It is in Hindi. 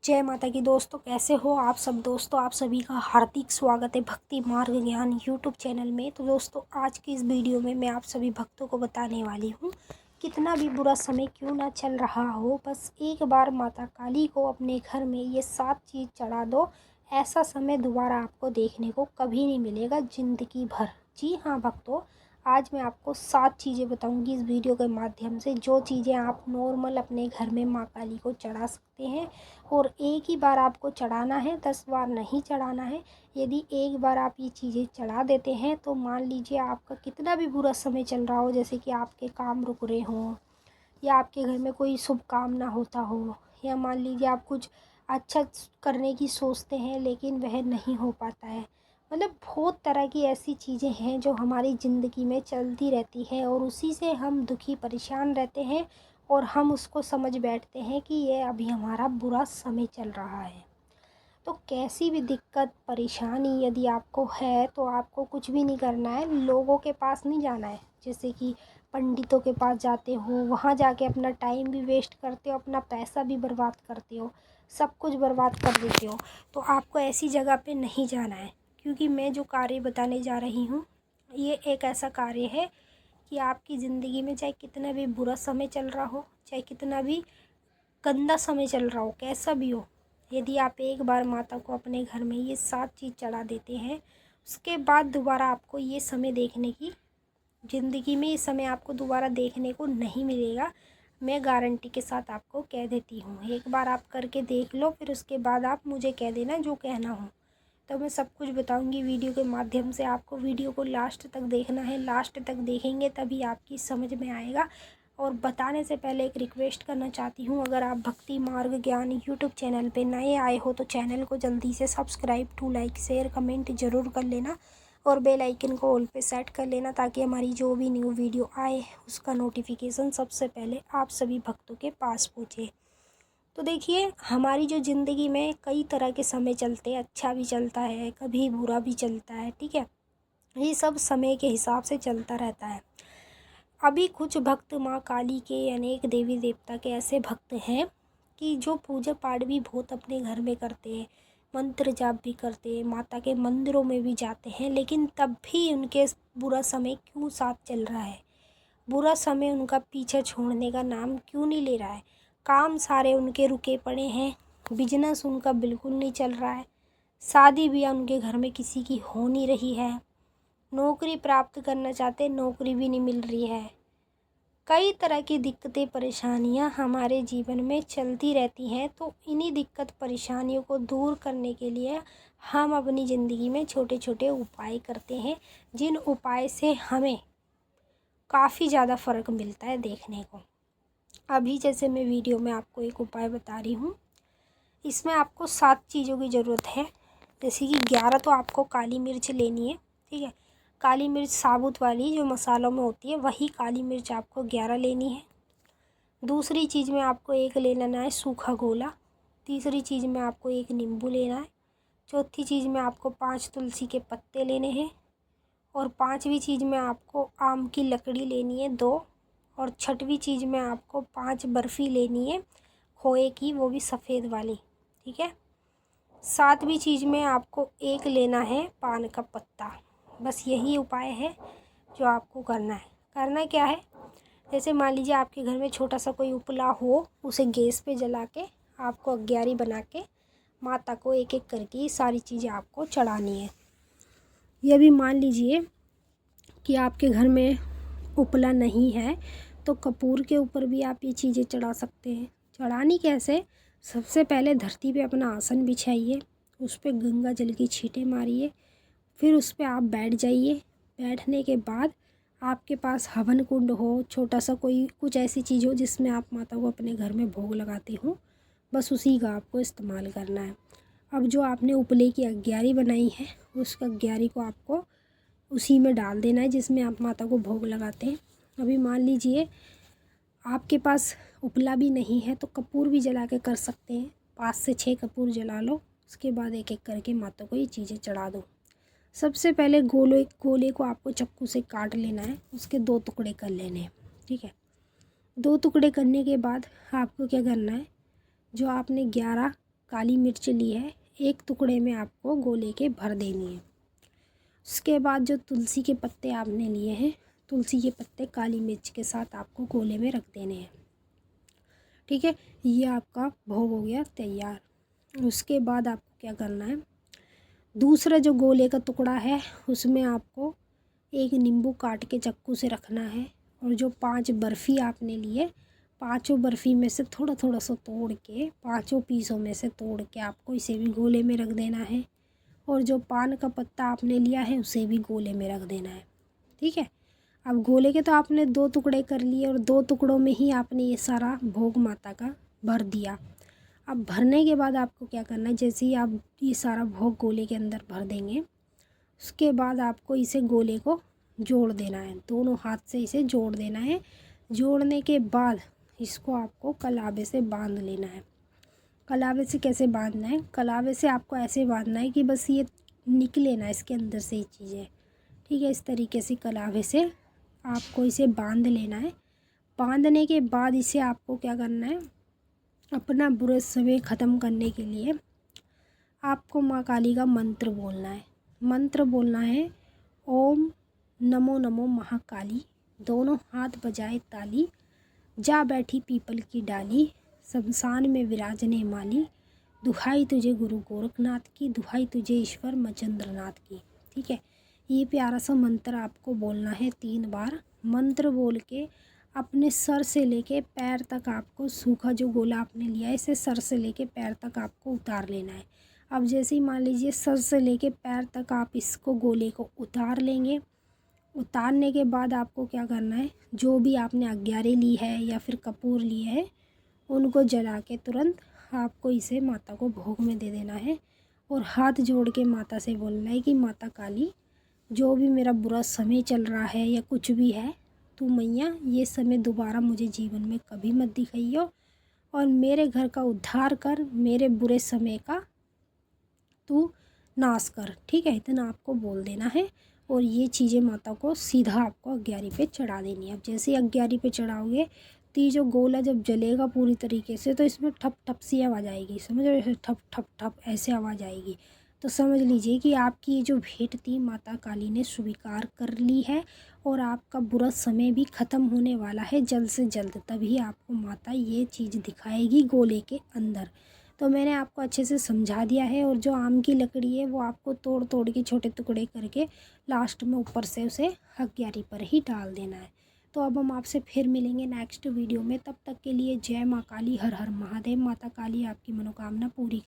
जय माता की दोस्तों, कैसे हो आप सब दोस्तों। आप सभी का हार्दिक स्वागत है भक्ति मार्ग ज्ञान यूट्यूब चैनल में। तो दोस्तों, आज की इस वीडियो में मैं आप सभी भक्तों को बताने वाली हूँ, कितना भी बुरा समय क्यों ना चल रहा हो, बस एक बार माता काली को अपने घर में ये 7 चीज़ चढ़ा दो। ऐसा समय दोबारा आपको देखने को कभी नहीं मिलेगा ज़िंदगी भर। जी हाँ भक्तों, आज मैं आपको 7 चीज़ें बताऊंगी इस वीडियो के माध्यम से, जो चीज़ें आप नॉर्मल अपने घर में माँ काली को चढ़ा सकते हैं। और एक ही बार आपको चढ़ाना है, 10 बार नहीं चढ़ाना है। यदि एक बार आप ये चीज़ें चढ़ा देते हैं तो मान लीजिए आपका कितना भी बुरा समय चल रहा हो, जैसे कि आपके काम रुक रहे हों, या आपके घर में कोई शुभ काम ना होता हो, या मान लीजिए आप कुछ अच्छा करने की सोचते हैं लेकिन वह नहीं हो पाता है। मतलब बहुत तरह की ऐसी चीज़ें हैं जो हमारी ज़िंदगी में चलती रहती है और उसी से हम दुखी परेशान रहते हैं और हम उसको समझ बैठते हैं कि ये अभी हमारा बुरा समय चल रहा है। तो कैसी भी दिक्कत परेशानी यदि आपको है तो आपको कुछ भी नहीं करना है, लोगों के पास नहीं जाना है। जैसे कि पंडितों के पास जाते हो, वहाँ जाके अपना टाइम भी वेस्ट करते हो, अपना पैसा भी बर्बाद करते हो, सब कुछ बर्बाद कर देते हो। तो आपको ऐसी जगह पे नहीं जाना है, क्योंकि मैं जो कार्य बताने जा रही हूँ ये एक ऐसा कार्य है कि आपकी ज़िंदगी में चाहे कितना भी बुरा समय चल रहा हो, चाहे कितना भी गंदा समय चल रहा हो, कैसा भी हो, यदि आप एक बार माता को अपने घर में ये 7 चीज़ चढ़ा देते हैं, उसके बाद दोबारा आपको ये समय देखने की ज़िंदगी में, ये समय आपको दोबारा देखने को नहीं मिलेगा। मैं गारंटी के साथ आपको कह देती हूँ। एक बार आप करके देख लो, फिर उसके बाद आप मुझे कह देना जो कहना हो। तो मैं सब कुछ बताऊंगी वीडियो के माध्यम से। आपको वीडियो को लास्ट तक देखना है, लास्ट तक देखेंगे तभी आपकी समझ में आएगा। और बताने से पहले एक रिक्वेस्ट करना चाहती हूँ, अगर आप भक्ति मार्ग ज्ञान यूट्यूब चैनल पे नए आए हो तो चैनल को जल्दी से subscribe to like share comment ज़रूर कर लेना और बेल आइकन को ऑल पे सेट कर लेना, ताकि हमारी जो भी न्यू वीडियो आए उसका नोटिफिकेशन सबसे पहले आप सभी भक्तों के पास पहुँचे। तो देखिए, हमारी जो ज़िंदगी में कई तरह के समय चलते हैं, अच्छा भी चलता है, कभी बुरा भी चलता है, ठीक है। ये सब समय के हिसाब से चलता रहता है। अभी कुछ भक्त माँ काली के, अनेक देवी देवता के ऐसे भक्त हैं कि जो पूजा पाठ भी बहुत अपने घर में करते हैं, मंत्र जाप भी करते हैं, माता के मंदिरों में भी जाते हैं, लेकिन तब भी उनके बुरा समय क्यों साथ चल रहा है, बुरा समय उनका पीछे छोड़ने का नाम क्यों नहीं ले रहा है। काम सारे उनके रुके पड़े हैं, बिजनेस उनका बिल्कुल नहीं चल रहा है, शादी भी उनके घर में किसी की हो नहीं रही है, नौकरी प्राप्त करना चाहते नौकरी भी नहीं मिल रही है। कई तरह की दिक्कतें परेशानियां हमारे जीवन में चलती रहती हैं। तो इन्हीं दिक्कत परेशानियों को दूर करने के लिए हम अपनी ज़िंदगी में छोटे छोटे उपाय करते हैं, जिन उपाय से हमें काफ़ी ज़्यादा फ़र्क मिलता है देखने को। अभी जैसे मैं वीडियो में आपको एक उपाय बता रही हूँ, इसमें आपको 7 चीज़ों की ज़रूरत है। जैसे कि 11 तो आपको काली मिर्च लेनी है, ठीक है। काली मिर्च साबुत वाली जो मसालों में होती है, वही काली मिर्च आपको 11 लेनी है। दूसरी चीज़ में आपको एक ले लेना है सूखा गोला। तीसरी चीज़ में आपको एक नींबू लेना है। चौथी चीज़ में आपको 5 तुलसी के पत्ते लेने हैं। और 5वीं चीज़ में आपको आम की लकड़ी लेनी है 2। और 6वीं चीज़ में आपको 5 बर्फ़ी लेनी है खोए की, वो भी सफ़ेद वाली, ठीक है। 7वीं चीज़ में आपको एक लेना है पान का पत्ता। बस यही उपाय है जो आपको करना है। करना क्या है, जैसे मान लीजिए आपके घर में छोटा सा कोई उपला हो, उसे गैस पे जला के आपको अग्यारी बना के माता को एक एक करके ये सारी चीज़ें आपको चढ़ानी है। यह भी मान लीजिए कि आपके घर में उपला नहीं है तो कपूर के ऊपर भी आप ये चीज़ें चढ़ा सकते हैं। चढ़ानी कैसे, सबसे पहले धरती पे अपना आसन बिछाइए, उस पर गंगा जल की छींटे मारिए, फिर उस पर आप बैठ जाइए। बैठने के बाद आपके पास हवन कुंड हो, छोटा सा कोई कुछ ऐसी चीज़ हो जिसमें आप माता को अपने घर में भोग लगाते हो, बस उसी का आपको इस्तेमाल करना है। अब जो आपने उपले की अग्यारी बनाई है, उस अग्यारी को आपको उसी में डाल देना है जिसमें आप माता को भोग लगाते हैं। अभी मान लीजिए आपके पास उपला भी नहीं है तो कपूर भी जला के कर सकते हैं। 5 से 6 कपूर जला लो, उसके बाद एक एक करके माता को ये चीज़ें चढ़ा दो। सबसे पहले गोले को आपको चाकू से काट लेना है, उसके 2 टुकड़े कर लेने हैं, ठीक है। 2 टुकड़े करने के बाद आपको क्या करना है, जो आपने 11 काली मिर्च ली है, एक टुकड़े में आपको गोले के भर देनी है। उसके बाद जो तुलसी के पत्ते आपने लिए हैं, तुलसी के पत्ते काली मिर्च के साथ आपको गोले में रख देने हैं। ठीक है, ये आपका भोग हो गया तैयार। उसके बाद आपको क्या करना है, दूसरा जो गोले का टुकड़ा है उसमें आपको एक नींबू काट के चक्कू से रखना है, और जो 5 बर्फ़ी आपने लिए, 5 बर्फ़ी में से थोड़ा थोड़ा सा तोड़ के 5 पीसों में से तोड़ के आपको इसे भी गोले में रख देना है, और जो पान का पत्ता आपने लिया है उसे भी गोले में रख देना है। ठीक है, अब गोले के तो आपने 2 टुकड़े कर लिए, और 2 टुकड़ों में ही आपने ये सारा भोग माता का भर दिया। अब भरने के बाद आपको क्या करना है, जैसे ही आप ये सारा भोग गोले के अंदर भर देंगे, उसके बाद आपको इसे गोले को जोड़ देना है, दोनों हाथ से इसे जोड़ देना है। जोड़ने के बाद इसको आपको कलावे से बांध लेना है। कलावे से कैसे बांधना है, कलावे से आपको ऐसे बांधना है कि बस ये निकले ना इसके अंदर से ये चीज़ें। ठीक है, इस तरीके से कलावे से आपको इसे बांध लेना है। बांधने के बाद इसे आपको क्या करना है, अपना बुरा समय ख़त्म करने के लिए आपको माँ काली का मंत्र बोलना है। मंत्र बोलना है, ओम नमो नमो महाकाली, दोनों हाथ बजाए ताली, जा बैठी पीपल की डाली, शमशान में विराजने माली, दुहाई तुझे गुरु गोरखनाथ की, दुहाई तुझे ईश्वर मचंद्रनाथ की। ठीक है, ये प्यारा सा मंत्र आपको बोलना है 3 बार। मंत्र बोल के अपने सर से लेके पैर तक आपको, सूखा जो गोला आपने लिया है इसे सर से लेके पैर तक आपको उतार लेना है। अब जैसे ही मान लीजिए सर से लेके पैर तक आप इसको गोले को उतार लेंगे, उतारने के बाद आपको क्या करना है, जो भी आपने अग्यारे ली है या फिर कपूर लिए है उनको जला के तुरंत आपको इसे माता को भोग में दे देना है, और हाथ जोड़ के माता से बोलना है कि माता काली, जो भी मेरा बुरा समय चल रहा है या कुछ भी है, तू मैया ये समय दोबारा मुझे जीवन में कभी मत दिखाइयो, और मेरे घर का उद्धार कर, मेरे बुरे समय का तू नाश कर। ठीक है, इतना आपको बोल देना है, और ये चीज़ें माता को सीधा आपको अग्यारी पे चढ़ा देनी है। अब जैसे ही अग्यारी पे चढ़ाओगे तो ये जो गोला जब जलेगा पूरी तरीके से तो इसमें ठप ठप सी आवाज़ आएगी, समझ रहे हो, ठप ठप ठप ऐसे आवाज़ आएगी। तो समझ लीजिए कि आपकी ये जो भेंट थी माता काली ने स्वीकार कर ली है, और आपका बुरा समय भी ख़त्म होने वाला है जल्द से जल्द। तभी आपको माता ये चीज़ दिखाएगी गोले के अंदर। तो मैंने आपको अच्छे से समझा दिया है, और जो आम की लकड़ी है वो आपको तोड़ तोड़ के छोटे टुकड़े करके लास्ट में ऊपर से उसे अग्यारी पर ही डाल देना है। तो अब हम आपसे फिर मिलेंगे नेक्स्ट वीडियो में, तब तक के लिए जय माँ काली, हर हर महादेव। माता काली आपकी मनोकामना पूरी